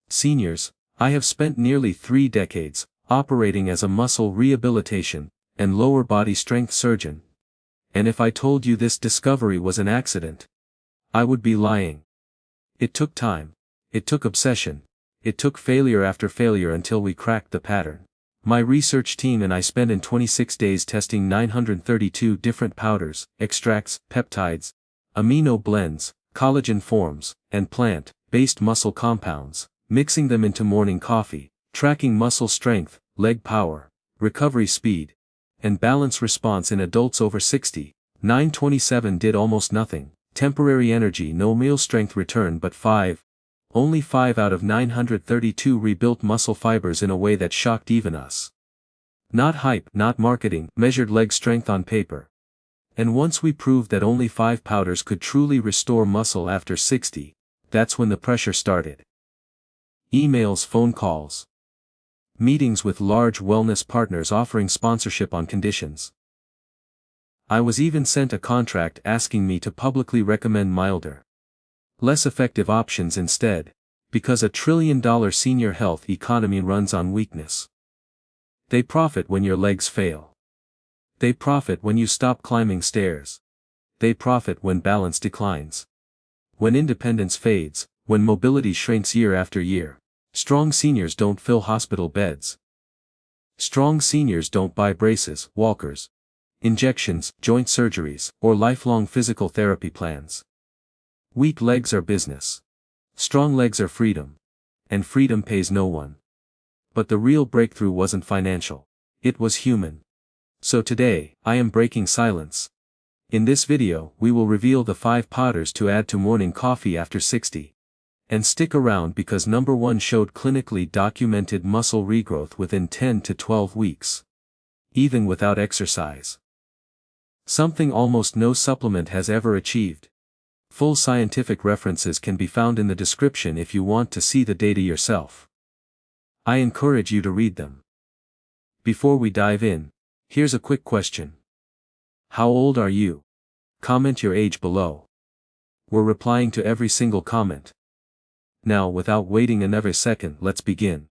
Seniors, I have spent nearly 3 decades operating as a muscle rehabilitation and lower body strength surgeon. And if I told you this discovery was an accident, I would be lying. It took time. It took obsession. It took failure after failure until we cracked the pattern. My research team and I spent in 26 days testing 932 different powders, extracts, peptides, amino blends, collagen forms, and plant-based muscle compounds, mixing them into morning coffee, tracking muscle strength, leg power, recovery speed, and balance response in adults over 60. 927 did almost nothing. Temporary energy, no meal strength return, but only 5 out of 932 rebuilt muscle fibers in a way that shocked even us. Not hype, not marketing, measured leg strength on paper. And once we proved that only 5 powders could truly restore muscle after 60, that's when the pressure started. Emails, phone calls. Meetings with large wellness partners offering sponsorship on conditions. I was even sent a contract asking me to publicly recommend milder, less effective options instead, because $1 trillion senior health economy runs on weakness. They profit when your legs fail. They profit when you stop climbing stairs. They profit when balance declines. When independence fades, when mobility shrinks year after year. Strong seniors don't fill hospital beds. Strong seniors don't buy braces, walkers, injections, joint surgeries, or lifelong physical therapy plans. Weak legs are business. Strong legs are freedom. And freedom pays no one. But the real breakthrough wasn't financial. It was human. So today, I am breaking silence. In this video, we will reveal the 5 powders to add to morning coffee after 60. And stick around because number 1 showed clinically documented muscle regrowth within 10 to 12 weeks. Even without exercise. Something almost no supplement has ever achieved. Full scientific references can be found in the description if you want to see the data yourself. I encourage you to read them. Before we dive in, here's a quick question. How old are you? Comment your age below. We're replying to every single comment. Now, without waiting another second, let's begin.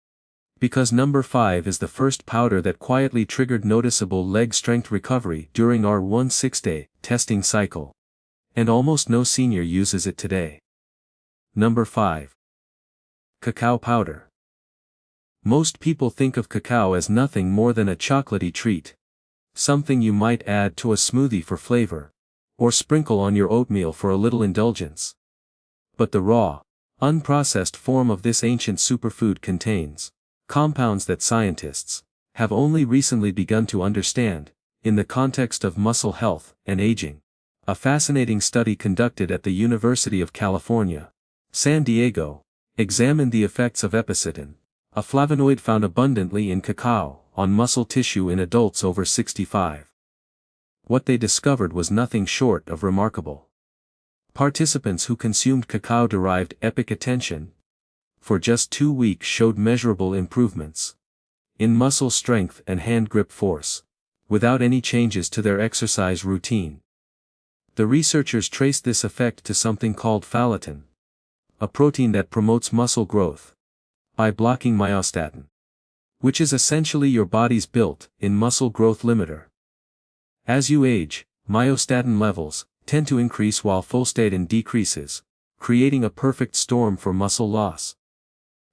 Because number 5 is the first powder that quietly triggered noticeable leg strength recovery during our 6-day testing cycle. And almost no senior uses it today. Number 5. Cacao powder. Most people think of cacao as nothing more than a chocolatey treat. Something you might add to a smoothie for flavor. Or sprinkle on your oatmeal for a little indulgence. But the raw, unprocessed form of this ancient superfood contains compounds that scientists have only recently begun to understand, in the context of muscle health and aging. A fascinating study conducted at the University of California, San Diego, examined the effects of epicitin, a flavonoid found abundantly in cacao, on muscle tissue in adults over 65. What they discovered was nothing short of remarkable. Participants who consumed cacao-derived epicattention for just 2 weeks showed measurable improvements in muscle strength and hand grip force, without any changes to their exercise routine. The researchers traced this effect to something called phylatin, a protein that promotes muscle growth, by blocking myostatin, which is essentially your body's built-in muscle growth limiter. As you age, myostatin levels tend to increase while folstatin decreases, creating a perfect storm for muscle loss.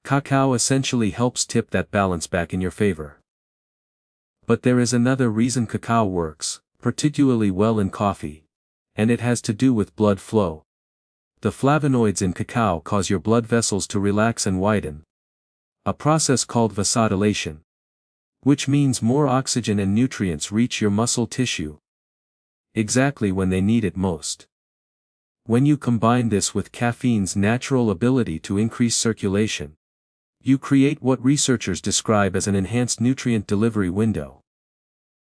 Cacao essentially helps tip that balance back in your favor. But there is another reason cacao works particularly well in coffee. And it has to do with blood flow. The flavonoids in cacao cause your blood vessels to relax and widen. A process called vasodilation. Which means more oxygen and nutrients reach your muscle tissue. Exactly when they need it most. When you combine this with caffeine's natural ability to increase circulation, you create what researchers describe as an enhanced nutrient delivery window.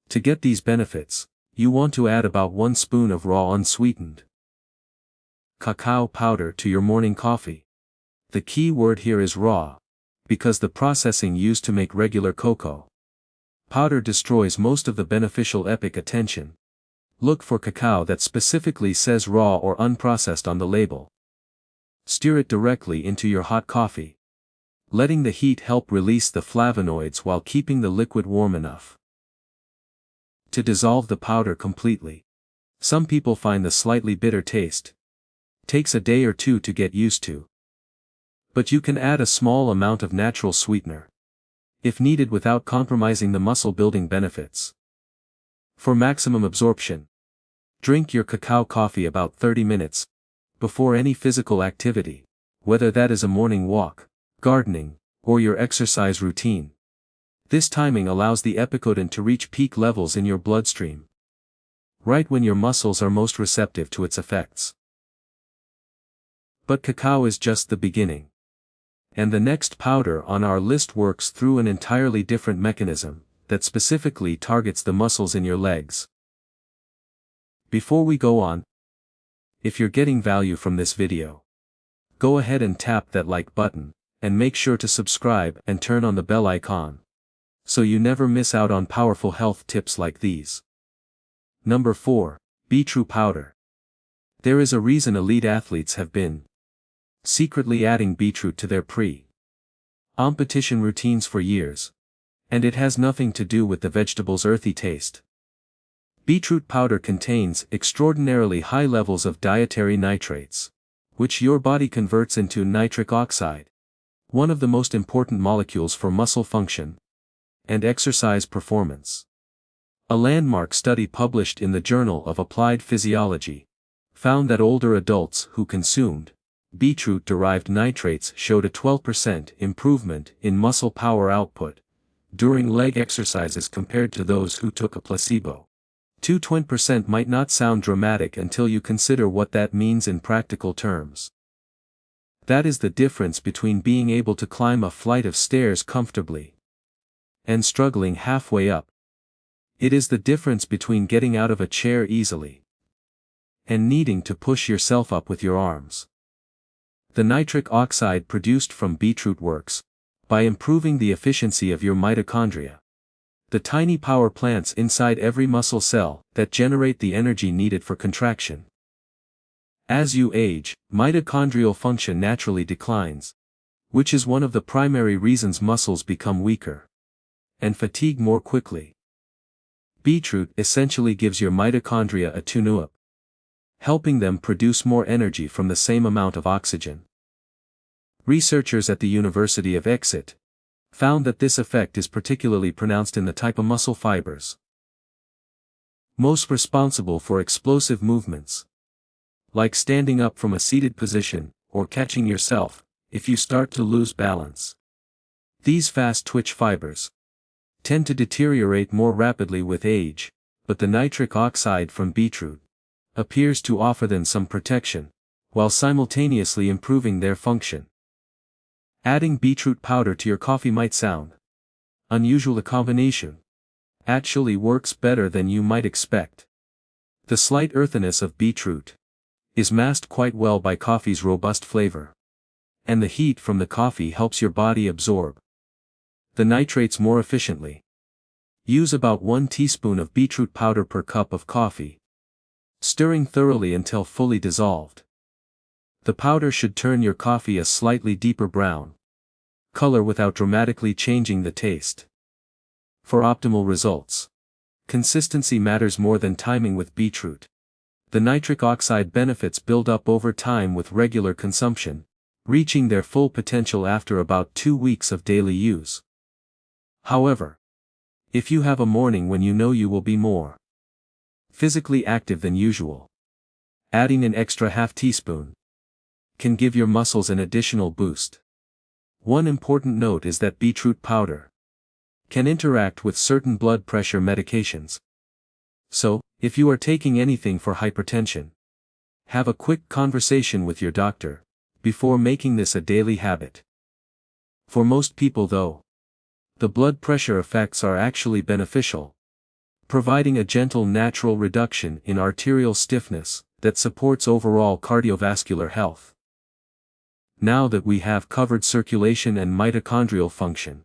To get these benefits, you want to add about 1 spoon of raw unsweetened cacao powder to your morning coffee. The key word here is raw, because the processing used to make regular cocoa powder destroys most of the beneficial epicattention. Look for cacao that specifically says raw or unprocessed on the label. Stir it directly into your hot coffee. letting the heat help release the flavonoids while keeping the liquid warm enough to dissolve the powder completely. Some people find the slightly bitter taste. Takes a day or two to get used to. But you can add a small amount of natural sweetener, if needed, without compromising the muscle-building benefits. For maximum absorption, drink your cacao coffee about 30 minutes before any physical activity, whether that is a morning walk, gardening, or your exercise routine. This timing allows the epicodon to reach peak levels in your bloodstream, right when your muscles are most receptive to its effects. But cacao is just the beginning. And the next powder on our list works through an entirely different mechanism that specifically targets the muscles in your legs. Before we go on, if you're getting value from this video, go ahead and tap that like button, and make sure to subscribe and turn on the bell icon, so you never miss out on powerful health tips like these. Number 4. Beetroot powder. There is a reason elite athletes have been secretly adding beetroot to their pre-competition routines for years. And it has nothing to do with the vegetable's earthy taste. Beetroot powder contains extraordinarily high levels of dietary nitrates, which your body converts into nitric oxide, one of the most important molecules for muscle function and exercise performance. A landmark study published in the Journal of Applied Physiology found that older adults who consumed beetroot-derived nitrates showed a 12% improvement in muscle power output during leg exercises compared to those who took a placebo. 20% might not sound dramatic until you consider what that means in practical terms. That is the difference between being able to climb a flight of stairs comfortably and struggling halfway up. It is the difference between getting out of a chair easily and needing to push yourself up with your arms. The nitric oxide produced from beetroot works by improving the efficiency of your mitochondria, the tiny power plants inside every muscle cell that generate the energy needed for contraction. As you age, mitochondrial function naturally declines, which is one of the primary reasons muscles become weaker and fatigue more quickly. Beetroot essentially gives your mitochondria a tune-up, helping them produce more energy from the same amount of oxygen. Researchers at the University of Exeter found that this effect is particularly pronounced in the type of muscle fibers most responsible for explosive movements, like standing up from a seated position, or catching yourself if you start to lose balance. These fast-twitch fibers tend to deteriorate more rapidly with age, but the nitric oxide from beetroot appears to offer them some protection, while simultaneously improving their function. Adding beetroot powder to your coffee might sound unusual. A combination actually works better than you might expect. The slight earthiness of beetroot is masked quite well by coffee's robust flavor, and the heat from the coffee helps your body absorb the nitrates more efficiently. Use about 1 teaspoon of beetroot powder per cup of coffee, stirring thoroughly until fully dissolved. The powder should turn your coffee a slightly deeper brown color without dramatically changing the taste. For optimal results, consistency matters more than timing with beetroot. The nitric oxide benefits build up over time with regular consumption, reaching their full potential after about 2 weeks of daily use. However, if you have a morning when you know you will be more physically active than usual, adding an extra half teaspoon can give your muscles an additional boost. One important note is that beetroot powder can interact with certain blood pressure medications. So, if you are taking anything for hypertension, have a quick conversation with your doctor before making this a daily habit. For most people though, the blood pressure effects are actually beneficial, providing a gentle natural reduction in arterial stiffness that supports overall cardiovascular health. Now that we have covered circulation and mitochondrial function,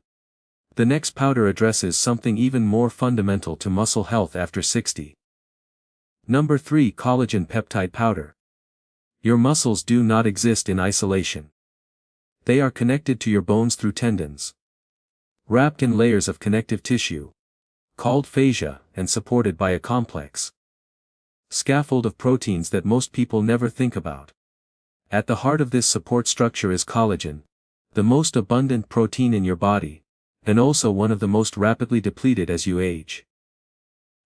the next powder addresses something even more fundamental to muscle health after 60. Number 3. Collagen peptide powder. Your muscles do not exist in isolation. They are connected to your bones through tendons, wrapped in layers of connective tissue, called fascia, and supported by a complex scaffold of proteins that most people never think about. At the heart of this support structure is collagen, the most abundant protein in your body, and also one of the most rapidly depleted as you age.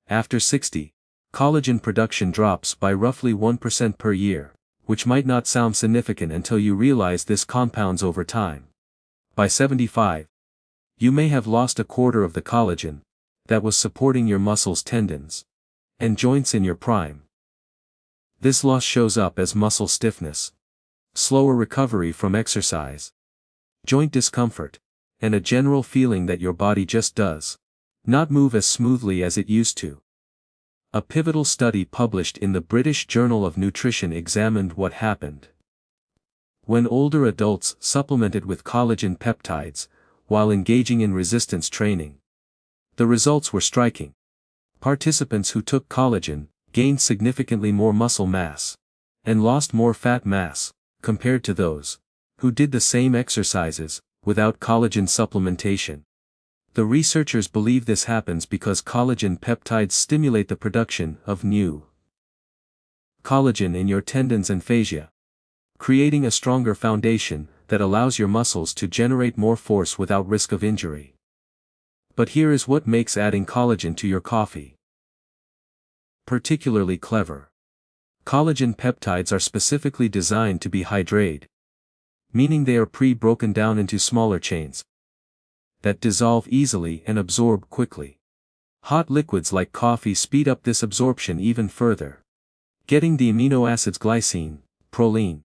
After 60, collagen production drops by roughly 1% per year, which might not sound significant until you realize this compounds over time. By 75, you may have lost a quarter of the collagen that was supporting your muscles, tendons, and joints in your prime. This loss shows up as muscle stiffness, slower recovery from exercise, joint discomfort, and a general feeling that your body just does not move as smoothly as it used to. A pivotal study published in the British Journal of Nutrition examined what happened when older adults supplemented with collagen peptides while engaging in resistance training. The results were striking. Participants who took collagen gained significantly more muscle mass and lost more fat mass compared to those who did the same exercises without collagen supplementation. The researchers believe this happens because collagen peptides stimulate the production of new collagen in your tendons and fascia, creating a stronger foundation that allows your muscles to generate more force without risk of injury. But here is what makes adding collagen to your coffee particularly clever. Collagen peptides are specifically designed to be hydrated, meaning they are pre-broken down into smaller chains that dissolve easily and absorb quickly. Hot liquids like coffee speed up this absorption even further, getting the amino acids glycine, proline,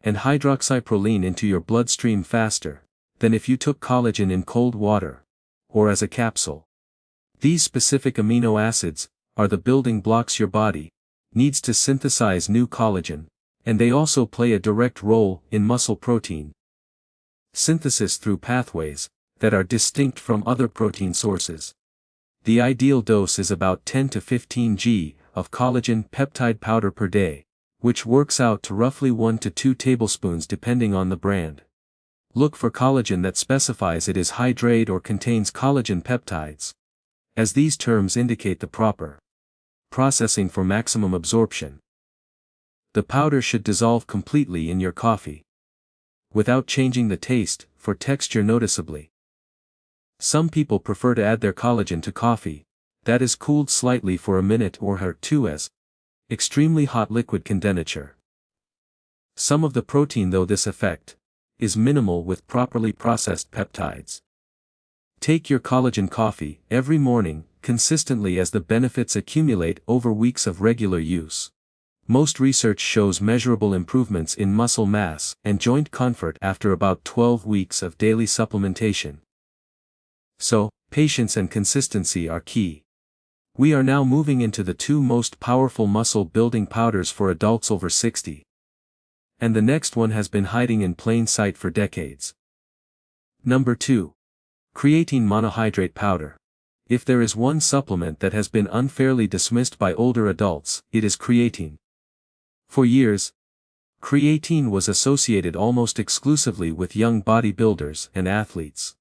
and hydroxyproline into your bloodstream faster than if you took collagen in cold water or as a capsule. These specific amino acids are the building blocks your body needs to synthesize new collagen, and they also play a direct role in muscle protein synthesis through pathways that are distinct from other protein sources. The ideal dose is about 10 to 15 g of collagen peptide powder per day, which works out to roughly 1 to 2 tablespoons depending on the brand. Look for collagen that specifies it is hydrated or contains collagen peptides, as these terms indicate the proper processing for maximum absorption. The powder should dissolve completely in your coffee, without changing the taste, for texture noticeably. Some people prefer to add their collagen to coffee that is cooled slightly for a minute or two as extremely hot liquid condensature. Some of the protein, though this effect is minimal with properly processed peptides. Take your collagen coffee every morning consistently as the benefits accumulate over weeks of regular use. Most research shows measurable improvements in muscle mass and joint comfort after about 12 weeks of daily supplementation. So, patience and consistency are key. We are now moving into the two most powerful muscle-building powders for adults over 60. And the next one has been hiding in plain sight for decades. Number 2. Creatine monohydrate powder. If there is one supplement that has been unfairly dismissed by older adults, it is creatine. For years, creatine was associated almost exclusively with young bodybuilders and athletes,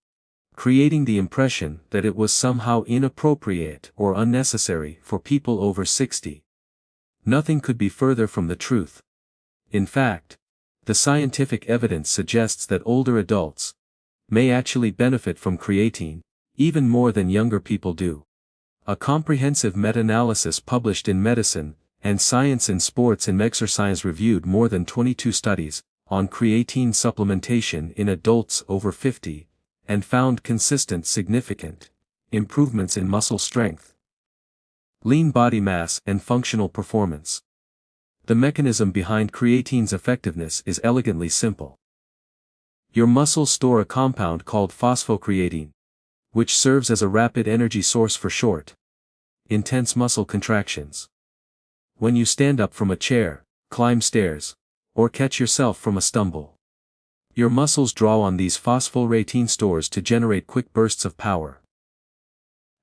creating the impression that it was somehow inappropriate or unnecessary for people over 60. Nothing could be further from the truth. In fact, the scientific evidence suggests that older adults may actually benefit from creatine, even more than younger people do. A comprehensive meta-analysis published in Medicine and Science in Sports and Exercise reviewed more than 22 studies on creatine supplementation in adults over 50, and found consistent significant improvements in muscle strength, lean body mass and functional performance. The mechanism behind creatine's effectiveness is elegantly simple. Your muscles store a compound called phosphocreatine, which serves as a rapid energy source for short, intense muscle contractions. When you stand up from a chair, climb stairs, or catch yourself from a stumble, your muscles draw on these phosphoretin stores to generate quick bursts of power.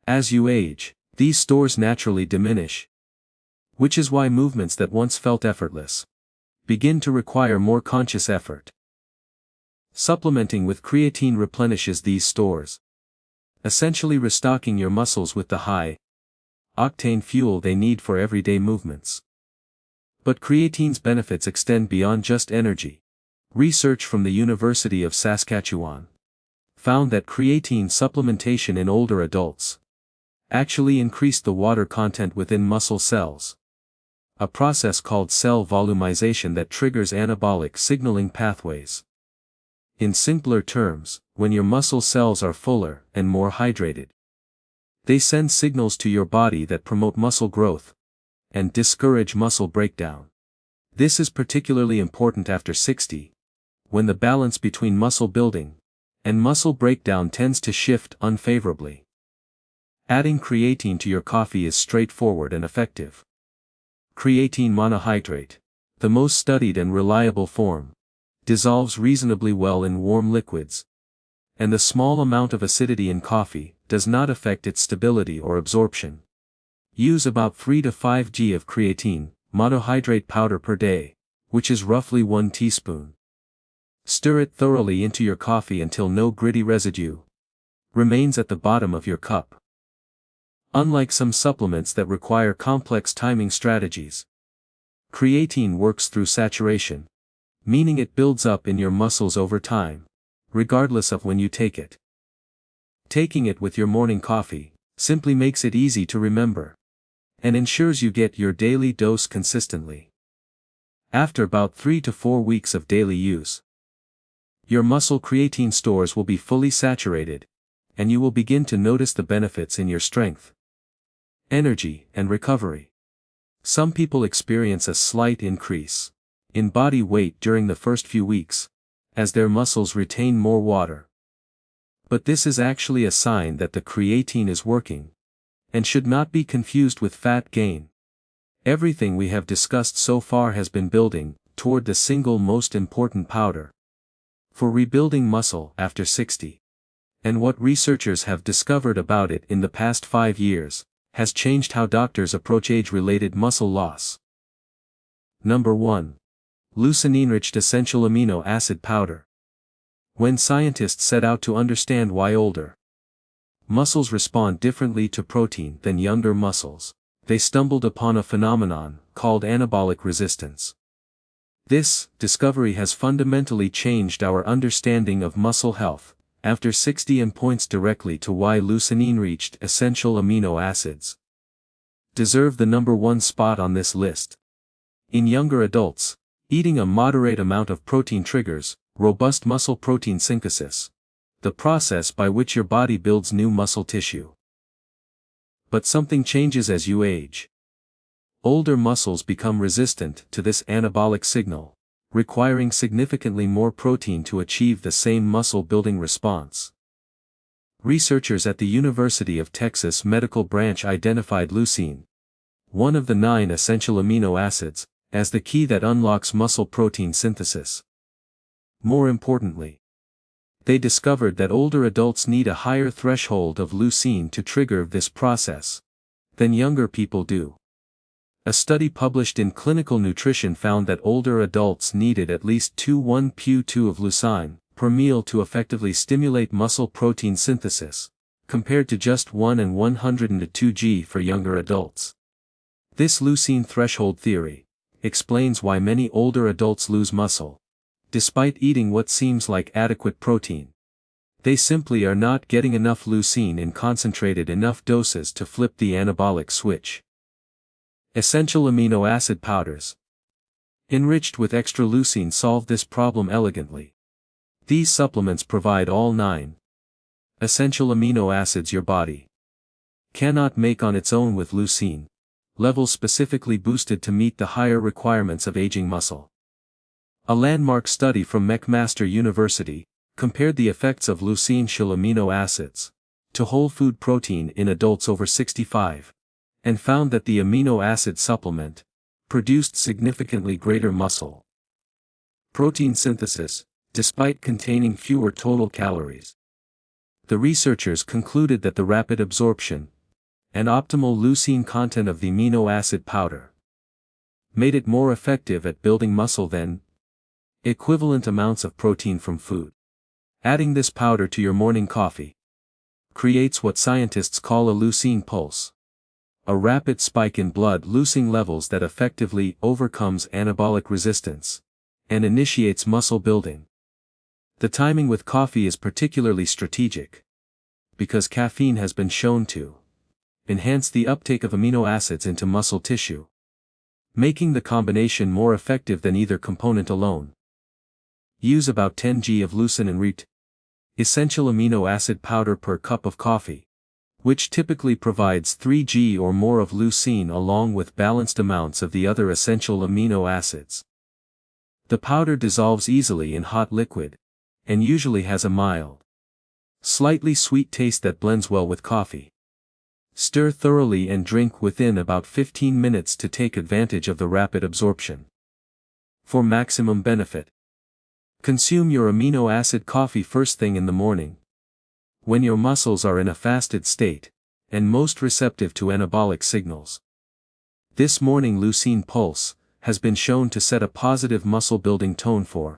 As you age, these stores naturally diminish, which is why movements that once felt effortless begin to require more conscious effort. Supplementing with creatine replenishes these stores, essentially restocking your muscles with the high-octane fuel they need for everyday movements. But creatine's benefits extend beyond just energy. Research from the University of Saskatchewan found that creatine supplementation in older adults actually increased the water content within muscle cells, a process called cell volumization that triggers anabolic signaling pathways. In simpler terms, when your muscle cells are fuller and more hydrated, they send signals to your body that promote muscle growth and discourage muscle breakdown. This is particularly important after 60, when the balance between muscle building and muscle breakdown tends to shift unfavorably. Adding creatine to your coffee is straightforward and effective. Creatine monohydrate, the most studied and reliable form, dissolves reasonably well in warm liquids, and the small amount of acidity in coffee does not affect its stability or absorption. Use about 3 to 5 g of creatine monohydrate powder per day, which is roughly 1 teaspoon. Stir it thoroughly into your coffee until no gritty residue remains at the bottom of your cup. Unlike some supplements that require complex timing strategies, creatine works through saturation, meaning it builds up in your muscles over time, regardless of when you take it. Taking it with your morning coffee simply makes it easy to remember and ensures you get your daily dose consistently. After about 3 to 4 weeks of daily use, your muscle creatine stores will be fully saturated, and you will begin to notice the benefits in your strength, energy, and recovery. Some people experience a slight increase in body weight during the first few weeks, as their muscles retain more water. But this is actually a sign that the creatine is working, and should not be confused with fat gain. Everything we have discussed so far has been building toward the single most important powder for rebuilding muscle after 60. And what researchers have discovered about it in the past 5 years has changed how doctors approach age-related muscle loss. Number 1. Leucine-enriched essential amino acid powder. When scientists set out to understand why older muscles respond differently to protein than younger muscles, they stumbled upon a phenomenon called anabolic resistance. This discovery has fundamentally changed our understanding of muscle health after 60 and points directly to why leucine-enriched essential amino acids deserve the number 1 spot on this list. In younger adults, eating a moderate amount of protein triggers robust muscle protein synthesis, the process by which your body builds new muscle tissue. But something changes as you age. Older muscles become resistant to this anabolic signal, requiring significantly more protein to achieve the same muscle-building response. Researchers at the University of Texas Medical Branch identified leucine, one of the 9 essential amino acids, as the key that unlocks muscle protein synthesis. More importantly, they discovered that older adults need a higher threshold of leucine to trigger this process than younger people do. A study published in Clinical Nutrition found that older adults needed at least 2.1 of leucine per meal to effectively stimulate muscle protein synthesis, compared to just 1 and 102 g for younger adults. This leucine threshold theory explains why many older adults lose muscle, despite eating what seems like adequate protein. They simply are not getting enough leucine in concentrated enough doses to flip the anabolic switch. Essential amino acid powders enriched with extra leucine solve this problem elegantly. These supplements provide all 9 essential amino acids your body cannot make on its own with leucine levels specifically boosted to meet the higher requirements of aging muscle. A landmark study from McMaster University compared the effects of leucine-shell amino acids to whole food protein in adults over 65, and found that the amino acid supplement produced significantly greater muscle protein synthesis, despite containing fewer total calories. The researchers concluded that the rapid absorption and optimal leucine content of the amino acid powder made it more effective at building muscle than equivalent amounts of protein from food. Adding this powder to your morning coffee creates what scientists call a leucine pulse, a rapid spike in blood leucine levels that effectively overcomes anabolic resistance and initiates muscle building. The timing with coffee is particularly strategic, because caffeine has been shown to enhance the uptake of amino acids into muscle tissue, making the combination more effective than either component alone. Use about 10 g of leucine-enriched essential amino acid powder per cup of coffee, which typically provides 3 g or more of leucine along with balanced amounts of the other essential amino acids. The powder dissolves easily in hot liquid, and usually has a mild, slightly sweet taste that blends well with coffee. Stir thoroughly and drink within about 15 minutes to take advantage of the rapid absorption. For maximum benefit, consume your amino acid coffee first thing in the morning, when your muscles are in a fasted state, and most receptive to anabolic signals. This morning leucine pulse has been shown to set a positive muscle building tone for